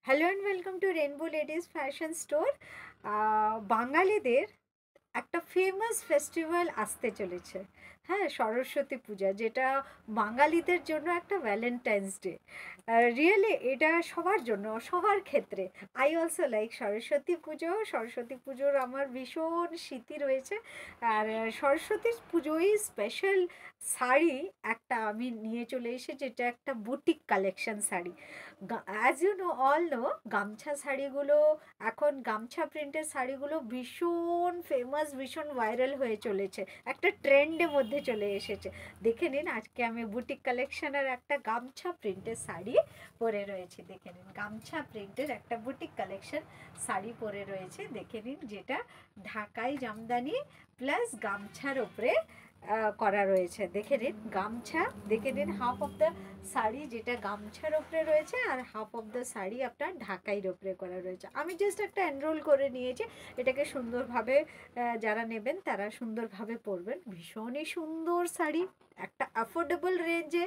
Hello and welcome to rainbow ladies fashion store. বাঙালিদের একটা famous festival আসতে চলেছে। হ্যাঁ, সরস্বতী পূজা, যেটা বাঙালিদের জন্য একটা ভ্যালেন্টাইন্স ডে। রিয়েলি এটা সবার জন্য, সবার ক্ষেত্রে। আই অলসো লাইক সরস্বতী পুজো। সরস্বতী পুজোর আমার ভীষণ স্মৃতি রয়েছে। আর সরস্বতী পুজোয় স্পেশাল শাড়ি একটা আমি নিয়ে চলে এসেছি, যেটা একটা boutique collection sari. As you know, all know, গামছা শাড়িগুলো, এখন গামছা প্রিন্টের শাড়িগুলো ভীষণ ফেমাস, ভীষণ ভাইরাল হয়ে চলেছে, একটা ট্রেন্ডের মধ্যে চলে এসেছে। দেখে নিন, আজকে আমি বুটিক কালেকশনের একটা গামছা প্রিন্টের শাড়ি পরে রয়েছে। দেখে নিন, গামছা প্রিন্টের একটা বুটিক কালেকশন শাড়ি পরে রয়েছে। দেখে নিন, যেটা ঢাকাই জামদানি প্লাস গামছার ওপরে করা রয়েছে। দেখে নিন গামছা, দেখে নিন হাফ অফ দ্য শাড়ি যেটা গামছার ওপরে রয়েছে, আর হাফ অফ দ্য শাড়ি আপনার ঢাকাইয়ের ওপরে করা রয়েছে। আমি জাস্ট একটা এনরোল করে নিয়েছি, এটাকে সুন্দরভাবে যারা নেবেন তারা সুন্দরভাবে পরবেন। ভীষণই সুন্দর শাড়ি, একটা অ্যাফোর্ডেবল রেঞ্জে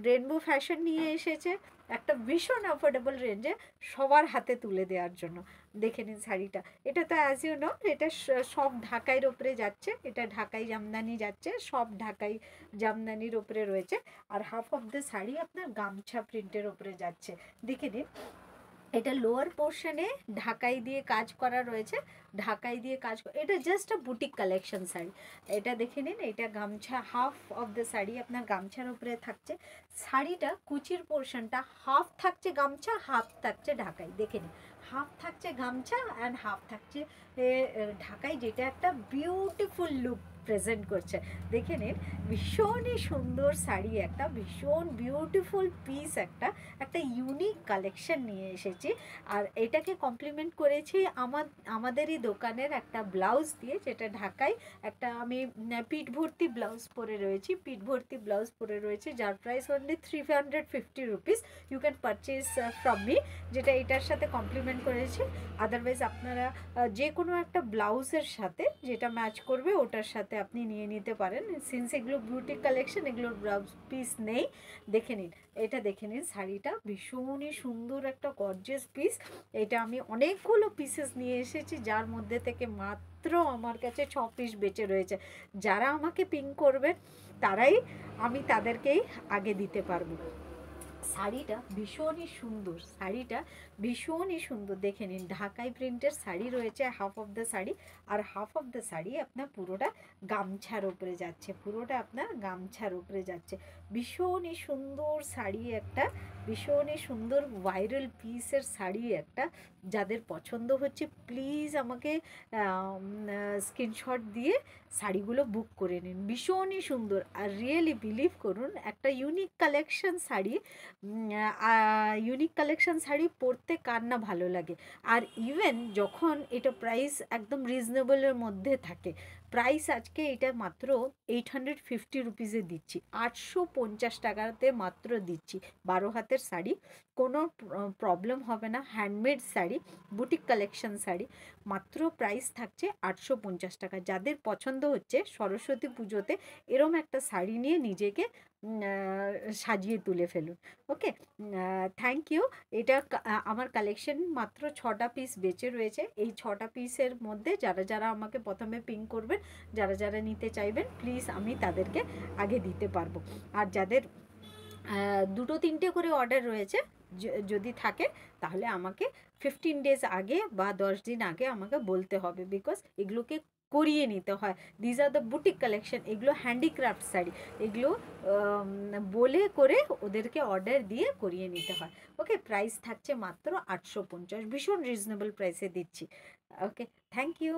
রেনবো ফ্যাশন নিয়ে এসেছে, একটা ভীষণ অ্যাফোর্ডেবল রেঞ্জে সবার হাতে তুলে দেওয়ার জন্য। দেখে নিন শাড়িটা, এটা তো অ্যাজ ইউ নো, এটা সব ঢাকাইয়ের ওপরে যাচ্ছে, এটা ঢাকাই জামদানি যাচ্ছে, সব ঢাকাই জামদানির ওপরে রয়েছে। আর হাফ অফ দ্য শাড়ি আপনার গামছা প্রিন্টের ওপরে যাচ্ছে। দেখে নিন, এটা লোয়ার পোর্শনে ঢাকাই দিয়ে কাজ করা রয়েছে, ঢাকাই দিয়ে কাজ, এটা জাস্ট আ বুটিক কালেকশন শাড়ি। এটা দেখে নিন, এটা গামছা, হাফ অফ দ্য শাড়ি আপনার গামছার উপরে থাকছে। শাড়িটা কুচির পোর্শনটা হাফ থাকছে গামছা, হাফ থাকছে ঢাকাই। দেখে নিন, হাফ থাকছে গামছা অ্যান্ড হাফ থাকছে ঢাকাই, যেটা একটা বিউটিফুল লুক প্রেজেন্ট করছে। দেখে নিন, ভীষণই সুন্দর শাড়ি, একটা ভীষণ বিউটিফুল পিস, একটা একটা ইউনিক কালেকশন নিয়ে এসেছি। আর এটাকে কমপ্লিমেন্ট করেছি আমাদেরই দোকানের একটা ব্লাউজ দিয়ে, যেটা ঢাকায় একটা আমি পিঠ ভর্তি ব্লাউজ পরে রয়েছি, পিঠ ভর্তি ব্লাউজ পরে রয়েছে, যার price only 350 rupees. You can purchase from me, যেটা এটার সাথে কমপ্লিমেন্ট করেছি। আদারওয়াইজ আপনারা যে কোনো একটা ব্লাউজের সাথে যেটা ম্যাচ করবে ওটার সাথে আপনি নিয়ে নিতে পারেন। সিন্স এগুলো বিউটি কালেকশন, এগুলোর ব্লাউজ পিস নেই। দেখে নিন, এটা দেখে নিন, শাড়িটা ভীষণই সুন্দর, একটা গর্জিয়াস পিস। এটা আমি অনেকগুলো পিসেস নিয়ে এসেছি, যার মধ্যে থেকে মাত্র আমার কাছে 6 পিস বেঁচে রয়েছে। যারা আমাকে পিং করবেন তারাই, আমি তাদেরকেই আগে দিতে পারবো। শাড়িটা ভীষণই সুন্দর, শাড়িটা ভীষণই সুন্দর। দেখে নিন, ঢাকাই প্রিন্টের শাড়ি রয়েছে হাফ অফ দ্য শাড়ি, আর হাফ অফ দ্য শাড়ি আপনার পুরোটা গামছার উপরে যাচ্ছে, পুরোটা আপনার গামছার উপরে যাচ্ছে। ভীষণই সুন্দর শাড়ি একটা, ভীষণই সুন্দর ভাইরাল পিসের শাড়ি একটা। যাদের পছন্দ হচ্ছে প্লিজ আমাকে স্ক্রিনশট দিয়ে শাড়িগুলো বুক করে নিন। ভীষণই সুন্দর, আর রিয়েলি বিলিভ করুন, একটা unique collection sari, unique collection sari পরতে কার না ভালো লাগে। আর ইভেন যখন এটা প্রাইস একদম রিজনেবলের মধ্যে থাকে, প্রাইস আজকে এটা মাত্র 850 রুপিসে দিচ্ছি, 850 টাকাতে মাত্র দিচ্ছি। 12 হাতের শাড়ি, কোনো প্রবলেম হবে না, handmade sari, boutique collection sari, মাত্র প্রাইস থাকছে 850 টাকা। যাদের পছন্দ হচ্ছে সরস্বতী পুজোতে এরম একটা শাড়ি নিয়ে নিজেকে সাজিয়ে তুলে ফেলুন। ওকে, থ্যাংক ইউ। এটা আমার কালেকশন মাত্র 6টা পিস বেঁচে রয়েছে। এই 6টা পিসের মধ্যে যারা যারা আমাকে প্রথমে পিং করবেন, যারা যারা নিতে চাইবেন, প্লিজ আমি তাদেরকে আগে দিতে পারবো। আর যাদের 2-3টে করে অর্ডার রয়েছে, যদি থাকে তাহলে আমাকে 15 ডেজ আগে বা 10 দিন আগে আমাকে বলতে হবে, বিকজ এগুলোকে করিয়ে নিতে হয়। These are the boutique collection, এগুলো হ্যান্ডিক্রাফট শাড়ি, এগুলো বলে করে ওদেরকে অর্ডার দিয়ে করিয়ে নিতে হয়। ওকে, প্রাইস থাকছে মাত্র 850, ভীষণ রিজনেবল প্রাইসে দিচ্ছি। ওকে, থ্যাংক ইউ।